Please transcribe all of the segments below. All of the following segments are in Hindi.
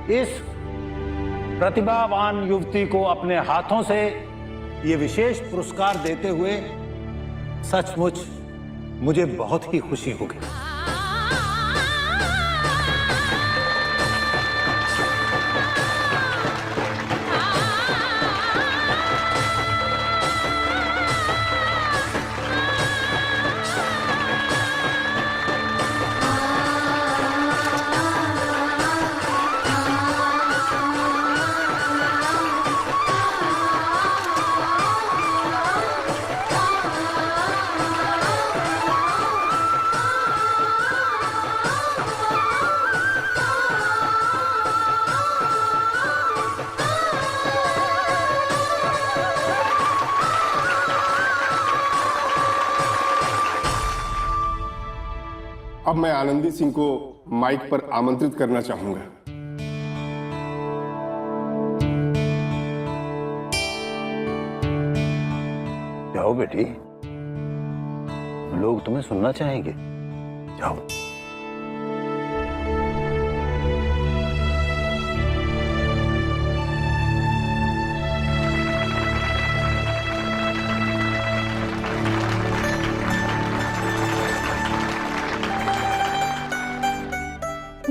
इस प्रतिभावान युवती को अपने हाथों से ये विशेष पुरस्कार देते हुए सचमुच मुझे बहुत ही खुशी होगी। अब मैं आनंदी सिंह को माइक पर आमंत्रित करना चाहूंगा। जाओ बेटी, लोग तुम्हें सुनना चाहेंगे। जाओ।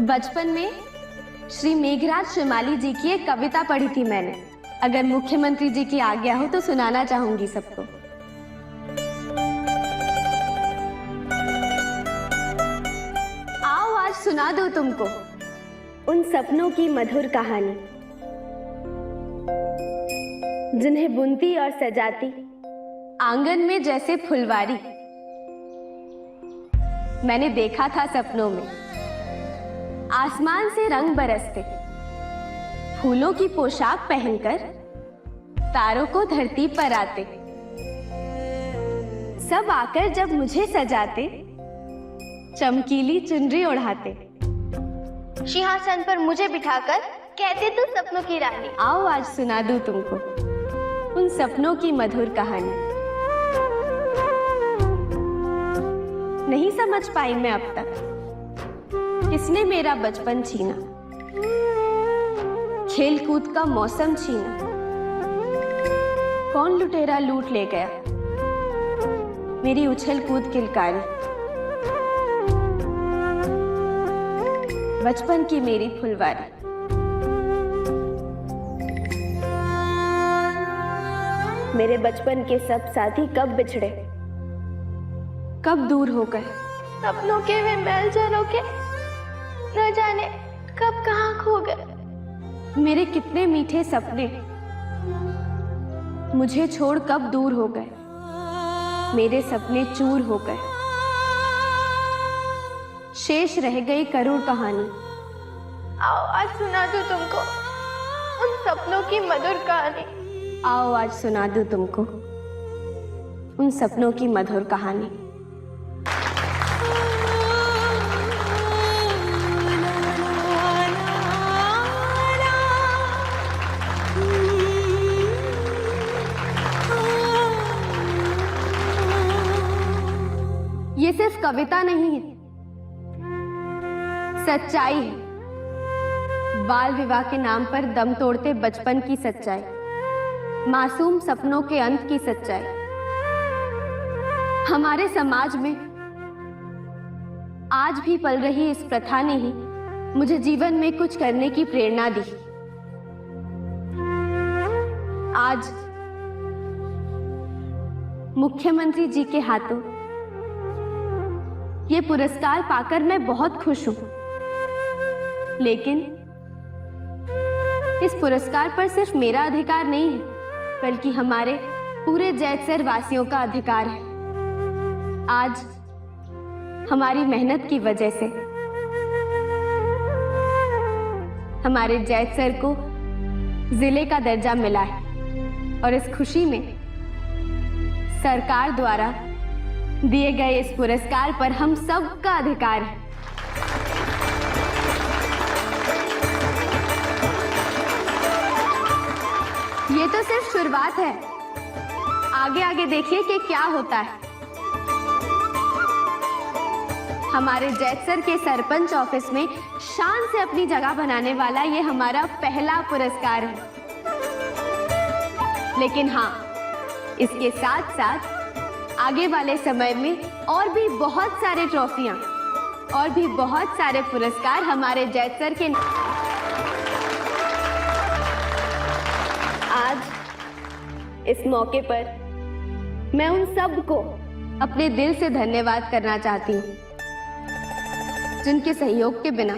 बचपन में श्री मेघराज श्रीमाली जी की एक कविता पढ़ी थी मैंने। अगर मुख्यमंत्री जी की आज्ञा हो तो सुनाना चाहूंगी सबको। आओ आज सुना दो तुमको उन सपनों की मधुर कहानी, जिन्हें बुनती और सजाती आंगन में जैसे फुलवारी। मैंने देखा था सपनों में आसमान से रंग बरसते, फूलों की पोशाक पहनकर तारों को धरती पर आते। सब आकर जब मुझे सजाते, चमकीली चुनरी ओढ़ाते, सिंहासन पर मुझे बिठाकर कहते तू सपनों की रानी। आओ आज सुना दूं तुमको उन सपनों की मधुर कहानी। नहीं समझ पाई मैं अब तक किसने मेरा बचपन छीना, खेल कूद का मौसम छीना। कौन लुटेरा लूट ले गया मेरी उछल कूद किलकारी। बचपन की मेरी फुलवारी। मेरे बचपन के सब साथी कब बिछड़े, कब दूर हो गए। सपनों के वे मैल झरोखे न जाने कब कहां खो गए। मेरे कितने मीठे सपने मुझे छोड़ कब दूर हो गए। मेरे सपने चूर हो गए, शेष रह गई करुण कहानी। आओ आज सुना दूं तुमको उन सपनों की मधुर कहानी। आओ आज सुना दूं तुमको उन सपनों की मधुर कहानी। ये सिर्फ कविता नहीं है, सच्चाई है। बाल विवाह के नाम पर दम तोड़ते बचपन की सच्चाई, मासूम सपनों के अंत की सच्चाई। हमारे समाज में आज भी पल रही इस प्रथा ने ही मुझे जीवन में कुछ करने की प्रेरणा दी। आज मुख्यमंत्री जी के हाथों ये पुरस्कार पाकर मैं बहुत खुश हूं, लेकिन इस पुरस्कार पर सिर्फ मेरा अधिकार नहीं है, बल्कि हमारे पूरे जैतसर वासियों का अधिकार है। आज हमारी मेहनत की वजह से हमारे जैतसर को जिले का दर्जा मिला है और इस खुशी में सरकार द्वारा दिए गए इस पुरस्कार पर हम सबका अधिकार है। ये तो सिर्फ शुरुआत है, आगे आगे देखिए कि क्या होता है। हमारे जैतसर के सरपंच ऑफिस में शान से अपनी जगह बनाने वाला ये हमारा पहला पुरस्कार है। लेकिन हाँ, इसके साथ साथ आगे वाले समय में और भी बहुत सारे ट्रॉफियां और भी बहुत सारे पुरस्कार हमारे जैतसर के। आज इस मौके पर मैं उन सब को अपने दिल से धन्यवाद करना चाहती हूँ, जिनके सहयोग के बिना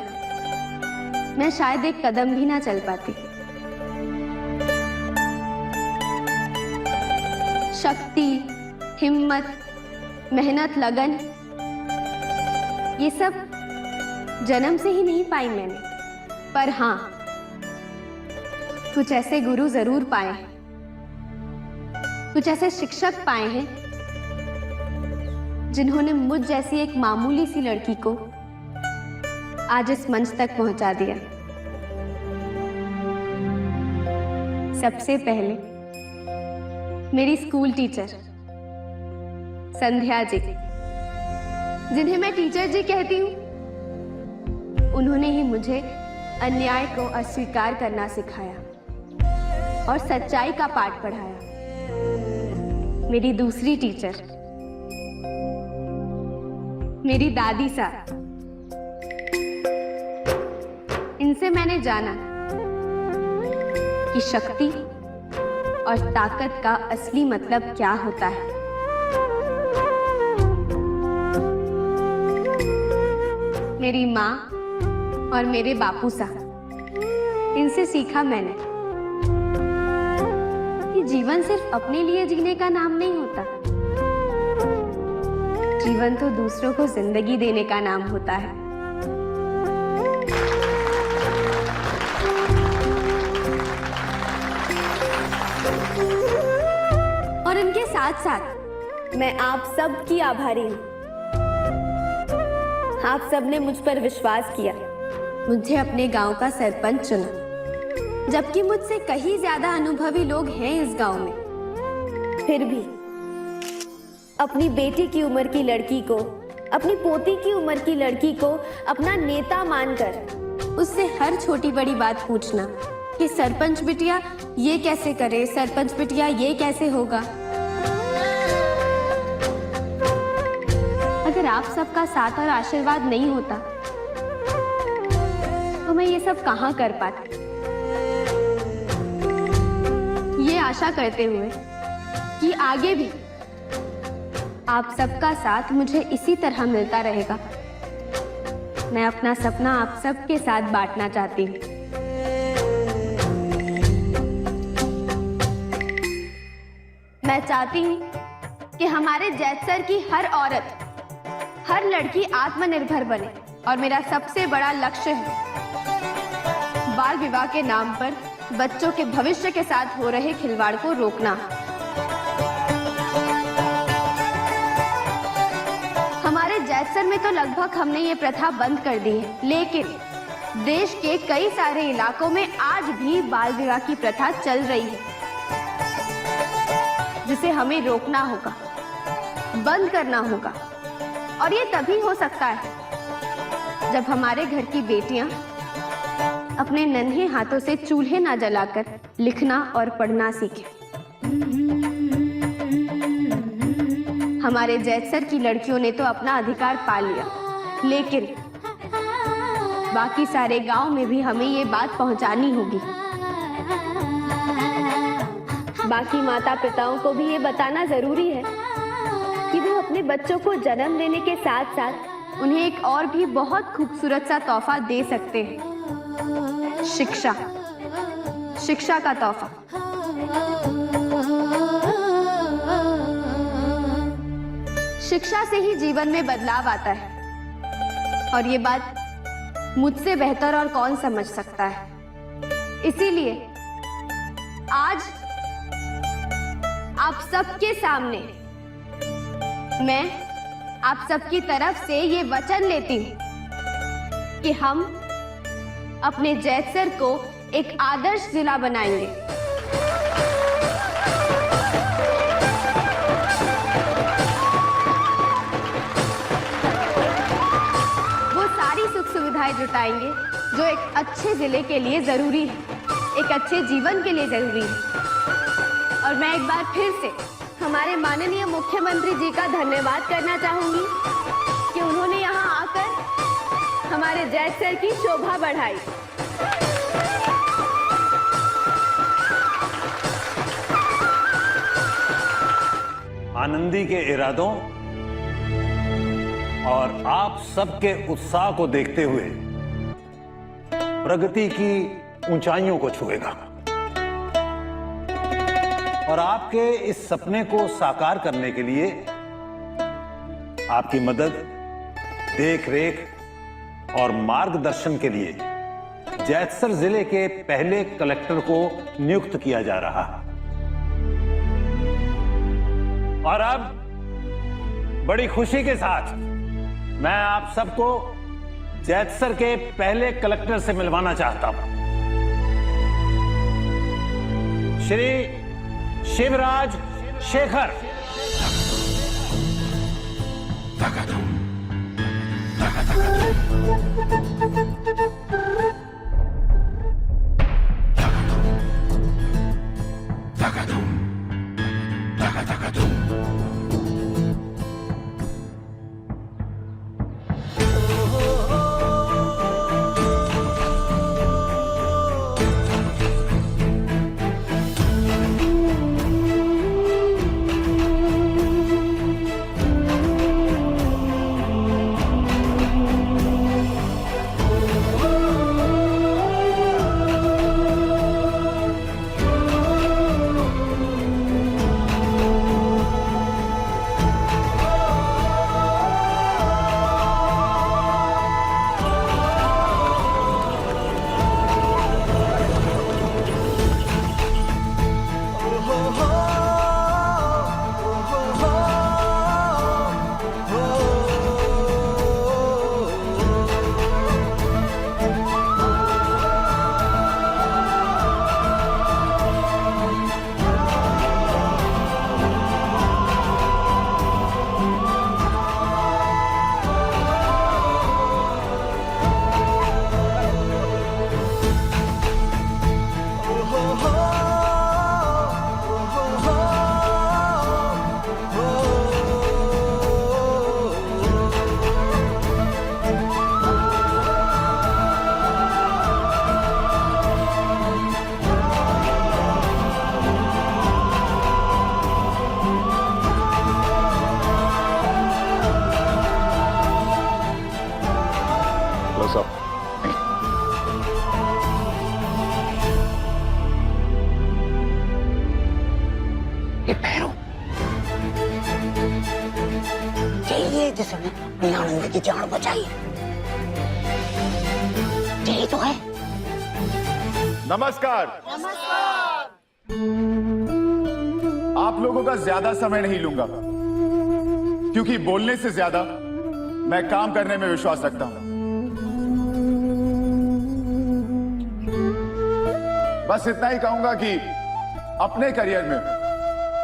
मैं शायद एक कदम भी ना चल पाती। शक्ति, हिम्मत, मेहनत, लगन, ये सब जन्म से ही नहीं पाई मैंने, पर हाँ, कुछ ऐसे गुरु जरूर पाए हैं, कुछ ऐसे शिक्षक पाए हैं जिन्होंने मुझ जैसी एक मामूली सी लड़की को आज इस मंच तक पहुंचा दिया। सबसे पहले मेरी स्कूल टीचर संध्या जी, जिन्हें मैं टीचर जी कहती हूँ, उन्होंने ही मुझे अन्याय को अस्वीकार करना सिखाया और सच्चाई का पाठ पढ़ाया। मेरी दूसरी टीचर मेरी दादी साहब, इनसे मैंने जाना कि शक्ति और ताकत का असली मतलब क्या होता है। मेरी माँ और मेरे बापू साहब, इनसे सीखा मैंने कि जीवन सिर्फ अपने लिए जीने का नाम नहीं होता, जीवन तो दूसरों को जिंदगी देने का नाम होता है। और इनके साथ साथ मैं आप सब की आभारी हूं। आप सब ने मुझ पर विश्वास किया, मुझे अपने गांव का सरपंच चुना, जबकि मुझसे कहीं ज्यादा अनुभवी लोग हैं इस गांव में। फिर भी अपनी बेटी की उम्र की लड़की को, अपनी पोती की उम्र की लड़की को अपना नेता मानकर उससे हर छोटी बड़ी बात पूछना कि सरपंच बिटिया ये कैसे करे, सरपंच बिटिया ये कैसे होगा। अगर आप सबका साथ और आशीर्वाद नहीं होता तो मैं ये सब कहाँ कर पाती। ये आशा करते हुए कि आगे भी आप सबका साथ मुझे इसी तरह मिलता रहेगा, मैं अपना सपना आप सबके साथ बांटना चाहती हूँ। मैं चाहती हूँ कि हमारे जैतसर की हर औरत, हर लड़की आत्मनिर्भर बने, और मेरा सबसे बड़ा लक्ष्य है बाल विवाह के नाम पर बच्चों के भविष्य के साथ हो रहे खिलवाड़ को रोकना। हमारे जैतसर में तो लगभग हमने ये प्रथा बंद कर दी है, लेकिन देश के कई सारे इलाकों में आज भी बाल विवाह की प्रथा चल रही है, जिसे हमें रोकना होगा, बंद करना होगा। और ये तभी हो सकता है जब हमारे घर की बेटियां अपने नन्हे हाथों से चूल्हे ना जलाकर लिखना और पढ़ना सीखें। हमारे जैतसर की लड़कियों ने तो अपना अधिकार पा लिया, लेकिन बाकी सारे गांव में भी हमें ये बात पहुंचानी होगी। बाकी माता पिताओं को भी ये बताना जरूरी है कि वो अपने बच्चों को जन्म देने के साथ साथ उन्हें एक और भी बहुत खूबसूरत सा तोहफा दे सकते हैं, शिक्षा। शिक्षा का तोहफा। शिक्षा से ही जीवन में बदलाव आता है, और ये बात मुझसे बेहतर और कौन समझ सकता है। इसीलिए आज आप सबके सामने मैं आप सबकी तरफ से ये वचन लेती हूं कि हम अपने जैतसर को एक आदर्श जिला बनाएंगे। सुविधाएं जुटाएंगे जो एक अच्छे जिले के लिए जरूरी है, एक अच्छे जीवन के लिए जरूरी है। और मैं एक बार फिर से हमारे माननीय मुख्यमंत्री जी का धन्यवाद करना चाहूंगी कि उन्होंने यहाँ आकर हमारे जैतसर की शोभा बढ़ाई। आनंदी के इरादों और आप सबके उत्साह को देखते हुए प्रगति की ऊंचाइयों को छुएगा और आपके इस सपने को साकार करने के लिए आपकी मदद, देख रेख और मार्गदर्शन के लिए जैतसर जिले के पहले कलेक्टर को नियुक्त किया जा रहा है। और अब बड़ी खुशी के साथ मैं आप सबको जैतसर के पहले कलेक्टर से मिलवाना चाहता हूं, श्री शिवराज शेखर। जिसने अपनी आनंद की जान बचाई, यही तो है। नमस्कार। आप लोगों का ज्यादा समय नहीं लूंगा क्योंकि बोलने से ज्यादा मैं काम करने में विश्वास रखता हूं। बस इतना ही कहूंगा कि अपने करियर में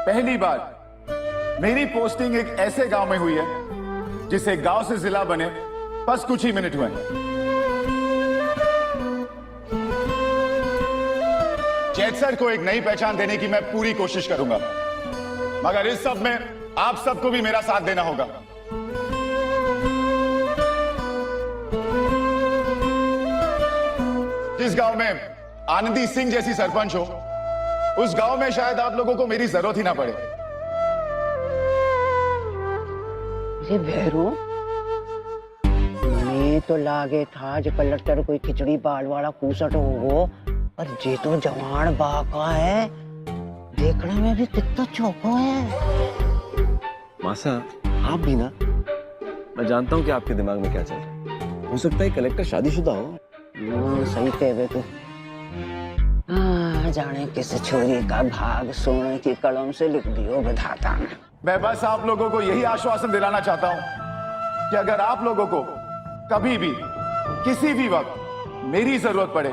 पहली बार मेरी पोस्टिंग एक ऐसे गांव में हुई है जिसे गांव से जिला बने बस कुछ ही मिनट हुए हैं। जैतसर को एक नई पहचान देने की मैं पूरी कोशिश करूंगा, मगर इस सब में आप सबको भी मेरा साथ देना होगा। जिस गांव में आनंदी सिंह जैसी सरपंच हो, उस गांव में शायद आप लोगों को मेरी जरूरत ही ना पड़े। ये भैरू, मैंने तो लागे था जो कलेक्टर कोई खिचड़ी बाल वाला कूसट हो, और जे तो जवान बाका है, देखने में भी कितना चौको है। मासा, आप भी ना, मैं जानता हूँ कि आपके दिमाग में क्या चल रहा है। हो सकता है कलेक्टर शादीशुदा हो। सही कहे तू। जाने किस छोरी का भाग सोने की कलम से लिख दियो विधाता ने। मैं बस आप लोगों को यही आश्वासन दिलाना चाहता हूं कि अगर आप लोगों को कभी भी किसी भी वक्त मेरी जरूरत पड़े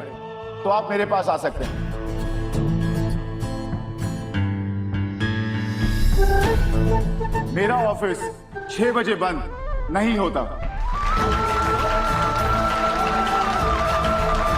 तो आप मेरे पास आ सकते हैं। मेरा ऑफिस 6 बजे बंद नहीं होता।